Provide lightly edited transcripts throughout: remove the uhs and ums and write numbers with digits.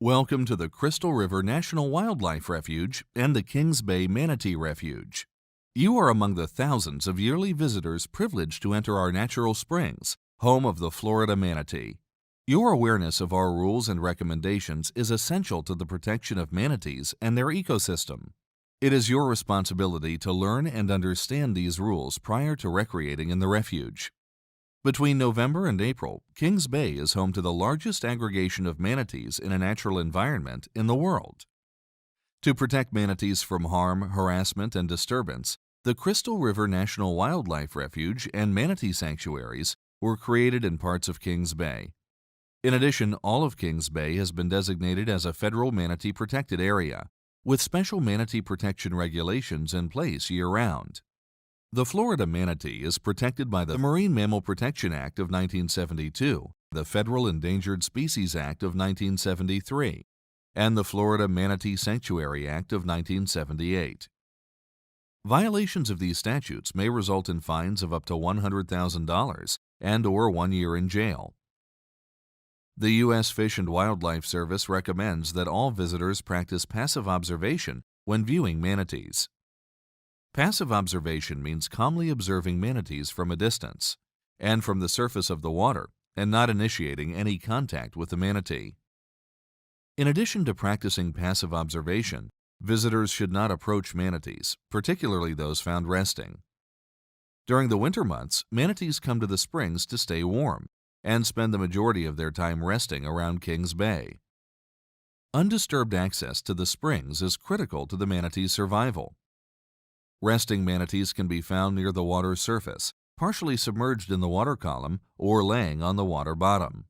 Welcome to the Crystal River National Wildlife Refuge and the Kings Bay Manatee Refuge. You are among the thousands of yearly visitors privileged to enter our natural springs, home of the Florida manatee. Your awareness of our rules and recommendations is essential to the protection of manatees and their ecosystem. It is your responsibility to learn and understand these rules prior to recreating in the refuge. Between November and April, Kings Bay is home to the largest aggregation of manatees in a natural environment in the world. To protect manatees from harm, harassment, and disturbance, the Crystal River National Wildlife Refuge and Manatee Sanctuaries were created in parts of Kings Bay. In addition, all of Kings Bay has been designated as a federal manatee protected area, with special manatee protection regulations in place year-round. The Florida manatee is protected by the Marine Mammal Protection Act of 1972, the Federal Endangered Species Act of 1973, and the Florida Manatee Sanctuary Act of 1978. Violations of these statutes may result in fines of up to $100,000 and/or 1 year in jail. The U.S. Fish and Wildlife Service recommends that all visitors practice passive observation when viewing manatees. Passive observation means calmly observing manatees from a distance and from the surface of the water and not initiating any contact with the manatee. In addition to practicing passive observation, visitors should not approach manatees, particularly those found resting. During the winter months, manatees come to the springs to stay warm and spend the majority of their time resting around Kings Bay. Undisturbed access to the springs is critical to the manatee's survival. Resting manatees can be found near the water's surface, partially submerged in the water column or laying on the water bottom.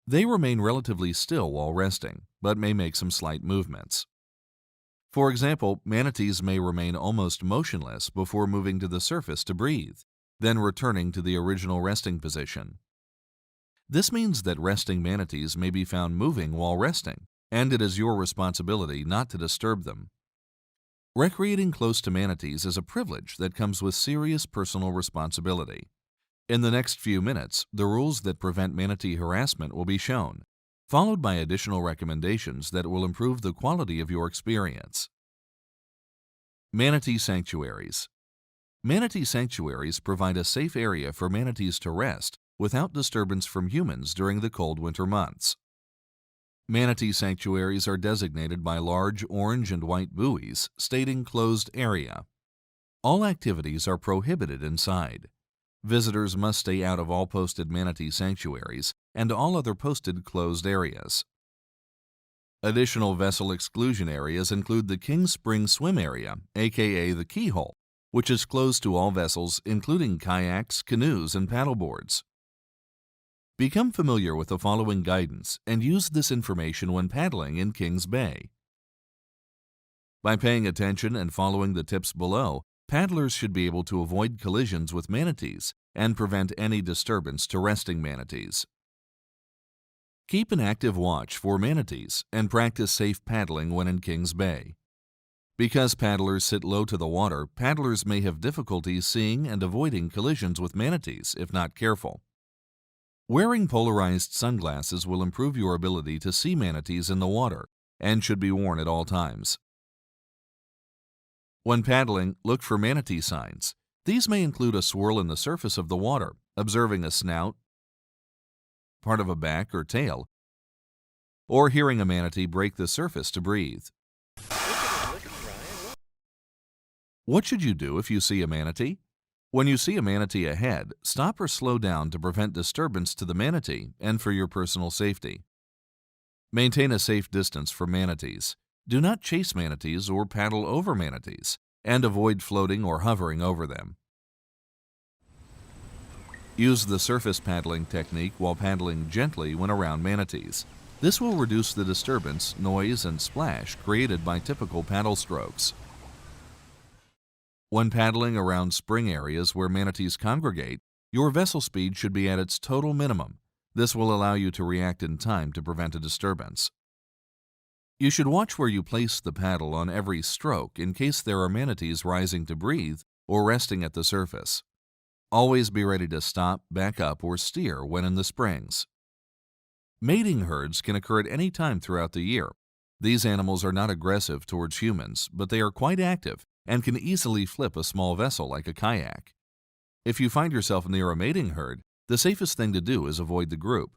They remain relatively still while resting, but may make some slight movements. For example, manatees may remain almost motionless before moving to the surface to breathe, then returning to the original resting position. This means that resting manatees may be found moving while resting, and it is your responsibility not to disturb them. Recreating close to manatees is a privilege that comes with serious personal responsibility. In the next few minutes, the rules that prevent manatee harassment will be shown, followed by additional recommendations that will improve the quality of your experience. Manatee Sanctuaries. Manatee sanctuaries provide a safe area for manatees to rest without disturbance from humans during the cold winter months. Manatee sanctuaries are designated by large orange and white buoys stating closed area. All activities are prohibited inside. Visitors must stay out of all posted manatee sanctuaries and all other posted closed areas. Additional vessel exclusion areas include the King Spring Swim Area, aka the Keyhole, which is closed to all vessels including kayaks, canoes, and paddleboards. Become familiar with the following guidance and use this information when paddling in Kings Bay. By paying attention and following the tips below, paddlers should be able to avoid collisions with manatees and prevent any disturbance to resting manatees. Keep an active watch for manatees and practice safe paddling when in Kings Bay. Because paddlers sit low to the water, paddlers may have difficulties seeing and avoiding collisions with manatees if not careful. Wearing polarized sunglasses will improve your ability to see manatees in the water and should be worn at all times. When paddling, look for manatee signs. These may include a swirl in the surface of the water, observing a snout, part of a back or tail, or hearing a manatee break the surface to breathe. What should you do if you see a manatee? When you see a manatee ahead, stop or slow down to prevent disturbance to the manatee and for your personal safety. Maintain a safe distance from manatees. Do not chase manatees or paddle over manatees, and avoid floating or hovering over them. Use the surface paddling technique while paddling gently when around manatees. This will reduce the disturbance, noise, and splash created by typical paddle strokes. When paddling around spring areas where manatees congregate, your vessel speed should be at its total minimum. This will allow you to react in time to prevent a disturbance. You should watch where you place the paddle on every stroke in case there are manatees rising to breathe or resting at the surface. Always be ready to stop, back up, or steer when in the springs. Mating herds can occur at any time throughout the year. These animals are not aggressive towards humans, but they are quite active and can easily flip a small vessel like a kayak. If you find yourself near a mating herd, the safest thing to do is avoid the group.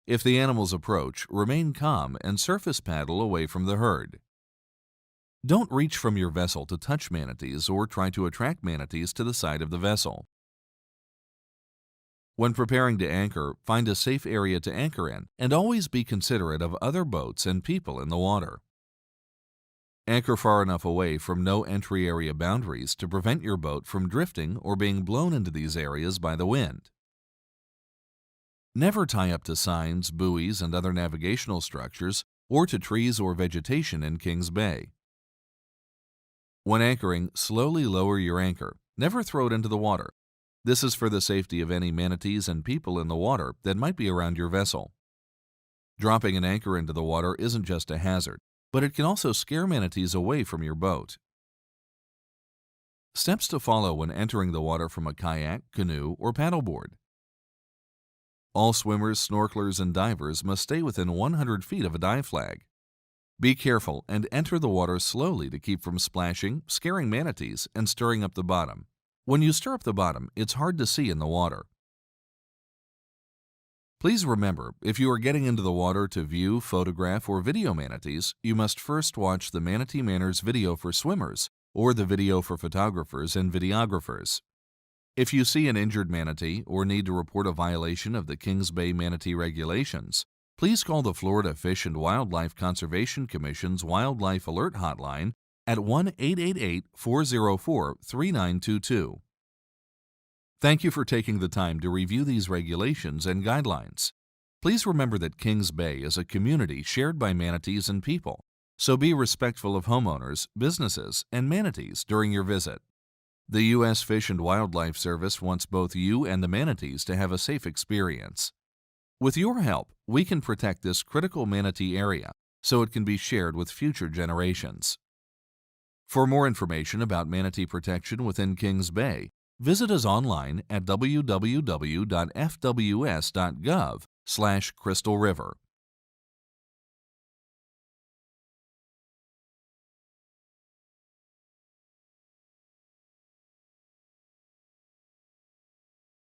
If the animals approach, remain calm and surface paddle away from the herd. Don't reach from your vessel to touch manatees or try to attract manatees to the side of the vessel. When preparing to anchor, find a safe area to anchor in and always be considerate of other boats and people in the water. Anchor far enough away from no entry area boundaries to prevent your boat from drifting or being blown into these areas by the wind. Never tie up to signs, buoys, and other navigational structures or to trees or vegetation in Kings Bay. When anchoring, slowly lower your anchor. Never throw it into the water. This is for the safety of any manatees and people in the water that might be around your vessel. Dropping an anchor into the water isn't just a hazard, but it can also scare manatees away from your boat. Steps to follow when entering the water from a kayak, canoe, or paddleboard. All swimmers, snorkelers, and divers must stay within 100 feet of a dive flag. Be careful and enter the water slowly to keep from splashing, scaring manatees, and stirring up the bottom. When you stir up the bottom, it's hard to see in the water. Please remember, if you are getting into the water to view, photograph, or video manatees, you must first watch the Manatee Manners video for swimmers or the video for photographers and videographers. If you see an injured manatee or need to report a violation of the Kings Bay Manatee regulations, please call the Florida Fish and Wildlife Conservation Commission's Wildlife Alert Hotline at 1-888-404-3922. Thank you for taking the time to review these regulations and guidelines. Please remember that Kings Bay is a community shared by manatees and people, so be respectful of homeowners, businesses, and manatees during your visit. The U.S. Fish and Wildlife Service wants both you and the manatees to have a safe experience. With your help, we can protect this critical manatee area so it can be shared with future generations. For more information about manatee protection within Kings Bay, visit us online at www.fws.gov/Crystal River.